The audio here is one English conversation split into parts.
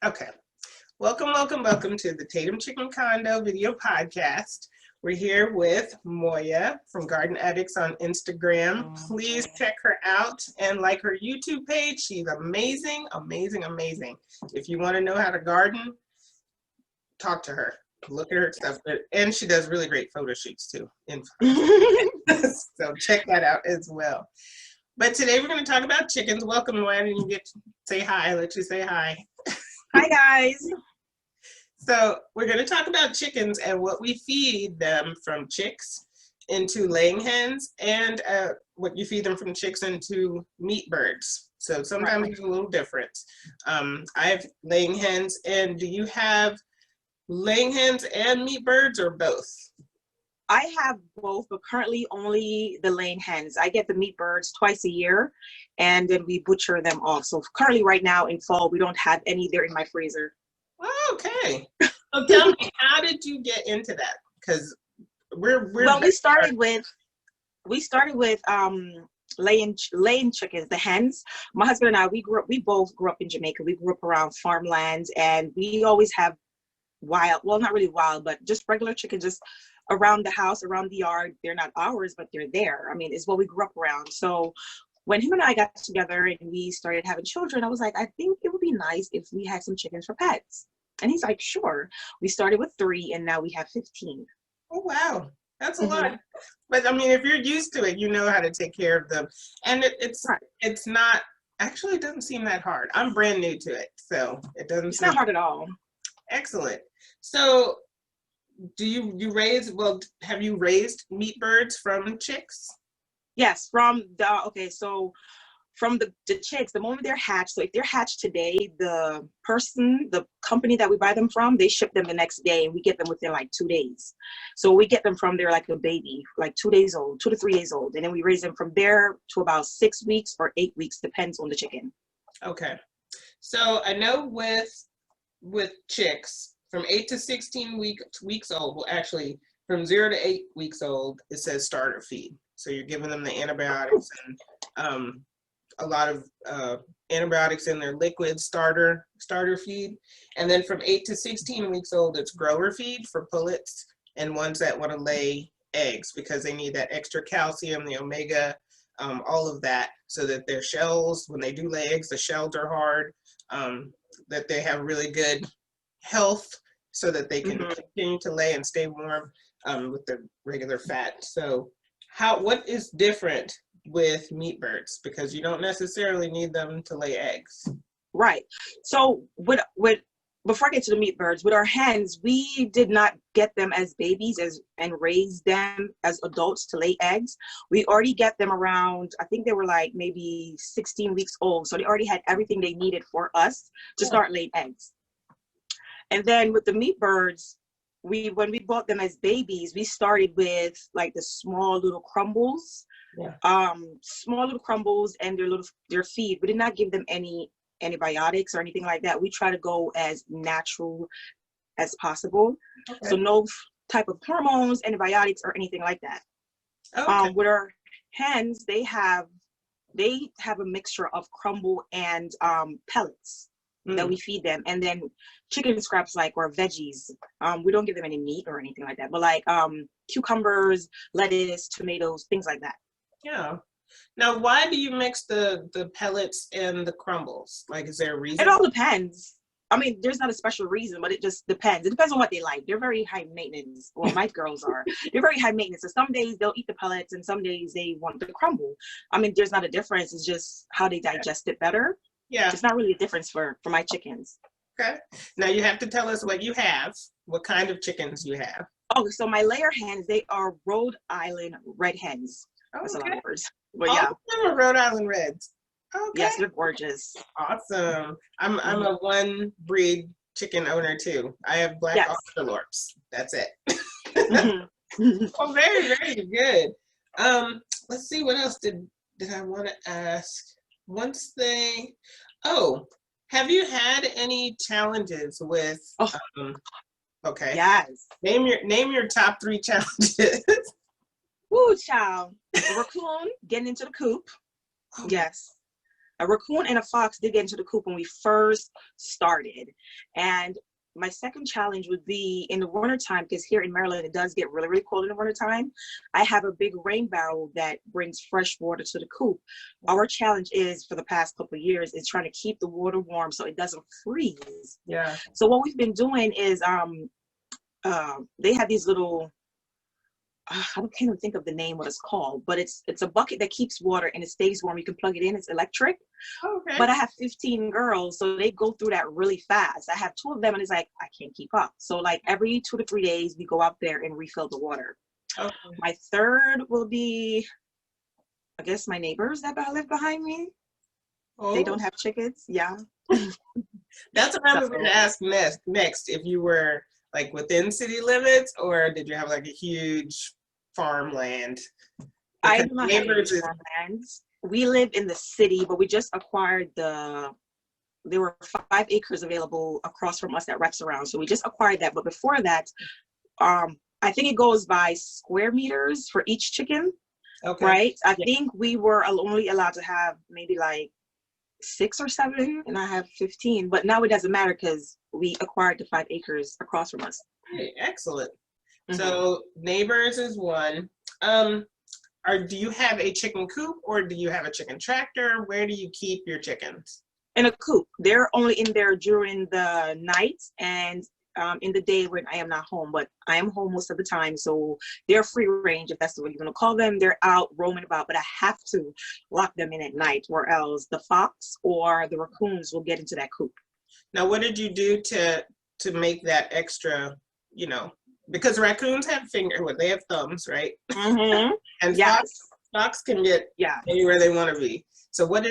Okay. Welcome to the Tatum Chicken Condo video podcast. We're here with Moya from Garden Addicts on Instagram. Please check her out and like her YouTube page. She's amazing. If you want to know how to garden, talk to her. Look at her stuff. And she does really great photo shoots too. So check that out as well. But today we're going to talk about chickens. Welcome, Moya. You get to say hi. Let you say hi. Hi, guys. So we're going to talk about chickens and what we feed them from chicks into laying hens, and what you feed them from chicks into meat birds. So sometimes it's a little different. I have laying hens, and do you have laying hens and meat birds or both? I have both, but currently only the laying hens. I get the meat birds twice a year, and then we butcher them off. So currently right now in fall, we don't have any there in my freezer. Oh, okay. So tell me, how did you get into that? Because we started with laying chickens, the hens. My husband and I, we both grew up in Jamaica. We grew up around farmlands, and we always have wild, well, not really wild, but just regular chickens just around the house, around the yard. They're not ours, but they're there. I mean, it's what we grew up around. So when him and I got together and we started having children, I was like, I think it would be nice if we had some chickens for pets. And he's like, sure. We started with 3 and now we have 15. Oh, wow. That's a lot. But I mean, if you're used to it, you know how to take care of them. And it's not, actually, it doesn't seem that hard. I'm brand new to it, so it doesn't It's not hard at all. Excellent. So do you raise, have you raised meat birds from chicks? Yes, from the chicks, the moment they're hatched. So if they're hatched today, the company that we buy them from, they ship them the next day, and we get them within like 2 days. So we get them from there like a baby, like 2 days old, 2 to 3 days old. And then we raise them from there to about 6 weeks or 8 weeks, depends on the chicken. Okay. So I know with chicks from 8 to 16 weeks old, well, actually from 0 to 8 weeks old, it says starter feed. So you're giving them the antibiotics and a lot of antibiotics in their liquid starter feed. And then from 8 to 16 weeks old, it's grower feed for pullets and ones that want to lay eggs, because they need that extra calcium, the omega, all of that, so that their shells, when they do lay eggs, the shells are hard, that they have really good health, so that they can continue to lay and stay warm with the regular fat. So what is different with meat birds, because you don't necessarily need them to lay eggs? Right. So with before I get to the meat birds, with our hens, we did not get them as babies and raise them as adults to lay eggs. We already get them around, I think they were like maybe 16 weeks old. So they already had everything they needed for us to start laying eggs. And then with the meat birds, when we bought them as babies, we started with like the small little crumbles. Small little crumbles and their feed. We did not give them any antibiotics or anything like that. We try to go as natural as possible. Okay. So no type of hormones, antibiotics, or anything like that. Okay. With our hens, they have a mixture of crumble and pellets that we feed them, and then chicken scraps or veggies. We don't give them any meat or anything like that, but like cucumbers, lettuce, tomatoes, things like that. Yeah. Now, why do you mix the pellets and the crumbles? Like, is there a reason? It all depends. I mean, there's not a special reason, but it just depends. It depends on what they like. They're very high maintenance. Well, my girls are. They're very high maintenance. So some days they'll eat the pellets, and some days they want the crumble. I mean, there's not a difference. It's just how they digest it better. Yeah. It's not really a difference for my chickens. Okay. Now you have to tell us what you have. What kind of chickens you have? Oh, so my layer hens, they are Rhode Island red hens. Okay. That's a lot of words. But yeah. All Rhode Island Reds. Okay. Yes, they're gorgeous. Awesome. I'm a one breed chicken owner too. I have black Australorps. That's it. Oh, very, very good. Let's see, what else did I want to ask? Have you had any challenges with okay. Yes. Name your top 3 challenges. Woo, child. Raccoon getting into the coop. Yes. A raccoon and a fox did get into the coop when we first started. And my second challenge would be in the wintertime, because here in Maryland, it does get really, really cold in the wintertime. I have a big rain barrel that brings fresh water to the coop. Our challenge is, for the past couple of years, is trying to keep the water warm so it doesn't freeze. Yeah. So what we've been doing is they have these little, I can't even think of the name, what it's called, but it's a bucket that keeps water and it stays warm. You can plug it in, it's electric. Okay. But I have 15 girls, so they go through that really fast. I have 2 of them and it's like, I can't keep up. So like every 2 to 3 days, we go out there and refill the water. Okay. My third will be, I guess, my neighbors that live behind me. Oh. They don't have chickens. Yeah. That's what I was going to ask next, if you were like within city limits, or did you have like a huge farmland? I Because do not have any farmlands. We live in the city, but we just acquired there were 5 acres available across from us that wraps around. So we just acquired that. But before that, I think it goes by square meters for each chicken. Okay. Right? I think we were only allowed to have maybe like 6 or 7, and I have 15. But now it doesn't matter because we acquired the 5 acres across from us. Hey, excellent. Mm-hmm. So neighbors is one. Do you have a chicken coop, or do you have a chicken tractor? Where do you keep your chickens? In a coop. They're only in there during the night and in the day when I am not home, but I am home most of the time. So they're free range, if that's what you're going to call them. They're out roaming about, but I have to lock them in at night, or else the fox or the raccoons will get into that coop. Now, what did you do to make that extra, because raccoons have they have thumbs, right? Mm-hmm. And yes. fox can get anywhere they want to be. So what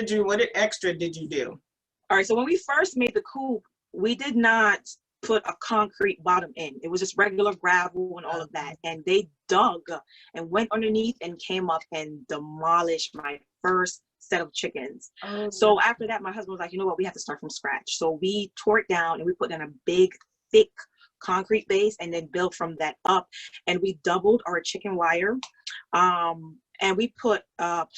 extra did you do? All right, so when we first made the coop, we did not put a concrete bottom in. It was just regular gravel and all of that. And they dug and went underneath and came up and demolished my first set of chickens. Oh. So after that, my husband was like, you know what, we have to start from scratch. So we tore it down and we put in a big, thick concrete base and then built from that up. And we doubled our chicken wire. And we put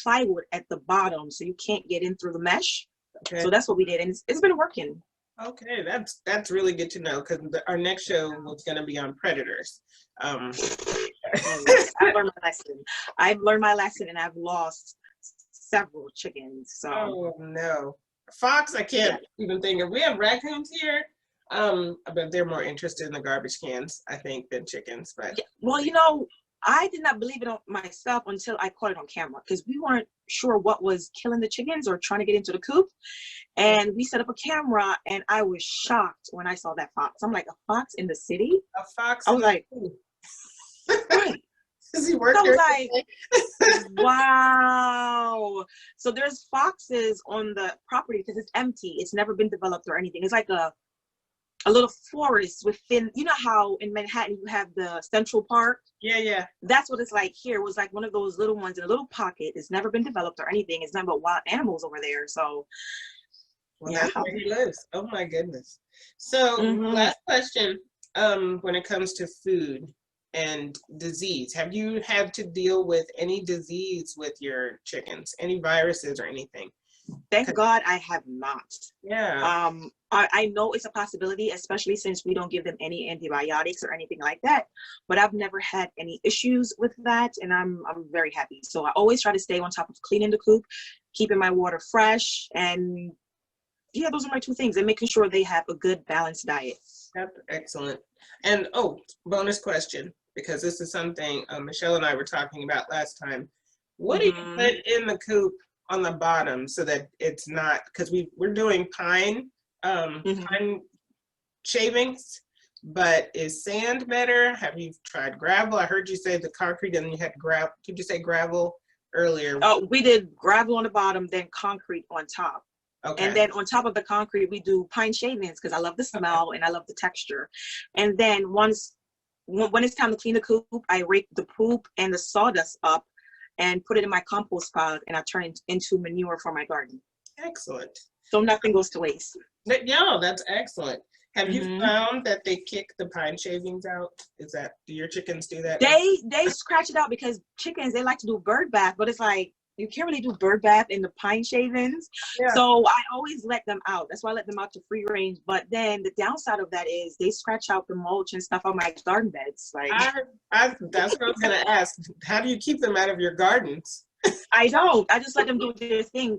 plywood at the bottom so you can't get in through the mesh. Okay. So that's what we did, and it's been working. Okay, that's really good to know, because our next show was going to be on predators. I've learned my lesson. I've learned my lesson, and I've lost several chickens. So. Oh no, fox! I can't even think of. We have raccoons here, but they're more interested in the garbage cans, I think, than chickens. But well, I did not believe it on myself until I caught it on camera, because we weren't sure what was killing the chickens or trying to get into the coop. And we set up a camera and I was shocked when I saw that fox. I'm like, a fox in the city? A fox? I was like, right. Does he work? I was like, wow. So there's foxes on the property because it's empty. It's never been developed or anything. It's like a little forest within, how in Manhattan you have the Central Park? Yeah. That's what it's like here. It was like one of those little ones in a little pocket. It's never been developed or anything. It's nothing but wild animals over there. So, that's where he lives. Oh my goodness. So last question, when it comes to food and disease, have you had to deal with any disease with your chickens? Any viruses or anything? Thank God I have not. Yeah. I know it's a possibility, especially since we don't give them any antibiotics or anything like that. But I've never had any issues with that, and I'm very happy. So I always try to stay on top of cleaning the coop, keeping my water fresh, and those are my 2 things, and making sure they have a good balanced diet. That's excellent. And bonus question, because this is something Michelle and I were talking about last time. What do you put in the coop on the bottom so that it's not, because we're doing pine shavings, but is sand better? Have you tried gravel? I heard you say the concrete and you had gravel. Did you say gravel earlier? Oh, we did gravel on the bottom, then concrete on top. Okay. And then on top of the concrete, we do pine shavings because I love the smell and I love the texture. And then when it's time to clean the coop, I rake the poop and the sawdust up and put it in my compost pile, and I turn it into manure for my garden. Excellent. So nothing goes to waste. Yeah, that's excellent. Have you found that they kick the pine shavings out? Do your chickens do that? They scratch it out because chickens, they like to do bird bath, but it's like, you can't really do bird bath in the pine shavings. Yeah. So I always let them out. That's why I let them out to free range. But then the downside of that is they scratch out the mulch and stuff on my garden beds. Like That's what I was gonna ask. How do you keep them out of your gardens? I don't. I just let them do their thing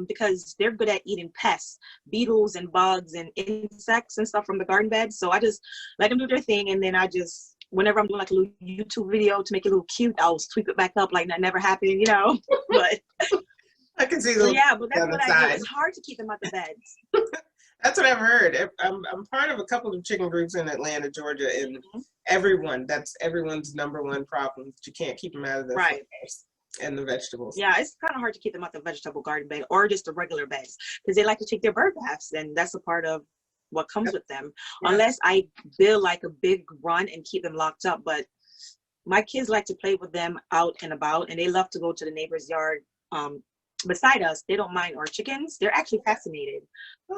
because they're good at eating pests, beetles and bugs and insects and stuff from the garden bed. So I just let them do their thing, and then I just, whenever I'm doing like a little YouTube video to make it a little cute, I'll sweep it back up like that never happened, you know. But I can see yeah, but that's what I do. It's hard to keep them out the beds. That's what I've heard. I'm part of a couple of chicken groups in Atlanta, Georgia, and that's everyone's number one problem. That you can't keep them out of the flowers and the vegetables. Yeah, it's kind of hard to keep them out the vegetable garden bed or just the regular beds because they like to take their bird baths, and that's a part of what comes with them. Unless I build like a big run and keep them locked up. But my kids like to play with them out and about, and they love to go to the neighbor's yard. Beside us, they don't mind our chickens. They're actually fascinated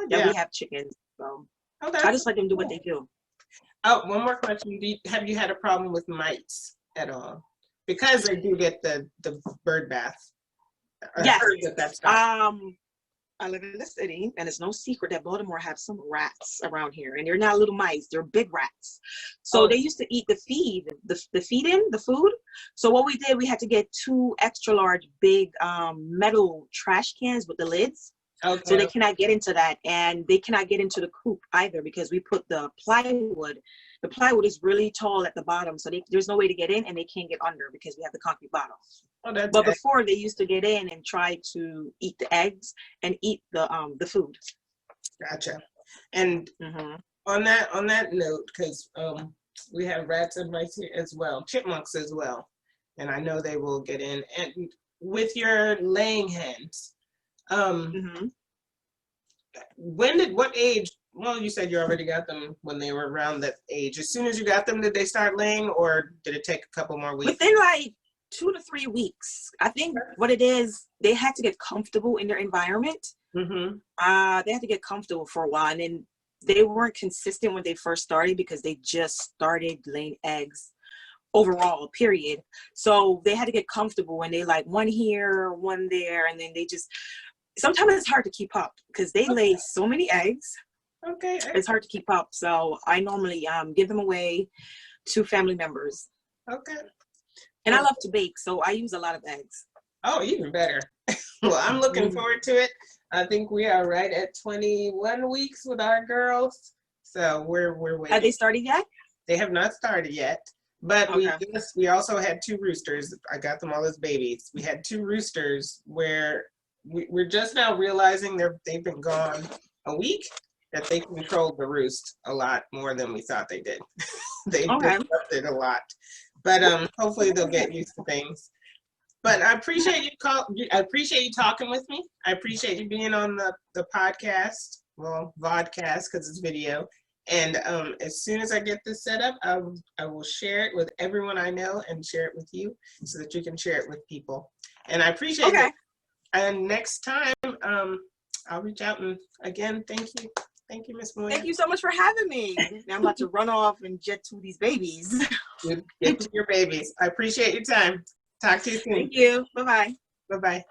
that we have chickens. So I just let them do what they do. Oh, one more question. Have you had a problem with mites at all? Because they do get the bird bath. Yes. I live in the city, and it's no secret that Baltimore have some rats around here, and they're not little mice; they're big rats. So they used to eat the food. So what we did, we had to get 2 extra large, big metal trash cans with the lids. Okay. So they cannot get into that, and they cannot get into the coop either because we put the plywood. The plywood is really tall at the bottom, so there's no way to get in, and they can't get under because we have the concrete bottom. But before, they used to get in and try to eat the eggs and eat the food. Gotcha. And on that note, because we have rats and mice here as well, chipmunks as well, and I know they will get in. And with your laying hens, what age? Well, you said you already got them when they were around that age. As soon as you got them, did they start laying, or did it take a couple more weeks? Within like 2 to 3 weeks. I think what it is, they had to get comfortable in their environment. They had to get comfortable for a while, and then they weren't consistent when they first started because they just started laying eggs overall, period. So they had to get comfortable, and they like one here, one there, and then they just, sometimes it's hard to keep up because they lay so many eggs. Okay. It's hard to keep up. So I normally give them away to family members. Okay. And I love to bake, so I use a lot of eggs. Oh, even better. Well, I'm looking forward to it. I think we are right at 21 weeks with our girls. So we're waiting. Have they started yet? They have not started yet. But we also had 2 roosters. I got them all as babies. We had 2 roosters where we're just now realizing they've been gone a week, that they controlled the roost a lot more than we thought they did. They disrupted a lot. But hopefully they'll get used to things. But I appreciate I appreciate you talking with me. I appreciate you being on the podcast, well, vodcast because it's video. And as soon as I get this set up, I will share it with everyone I know and share it with you so that you can share it with people. And I appreciate it. And next time, I'll reach out, and again, thank you. Thank you, Miss Moya. Thank you so much for having me. Now I'm about to run off and get to these babies. Get to your babies. I appreciate your time. Talk to you soon. Thank you. Bye-bye. Bye-bye.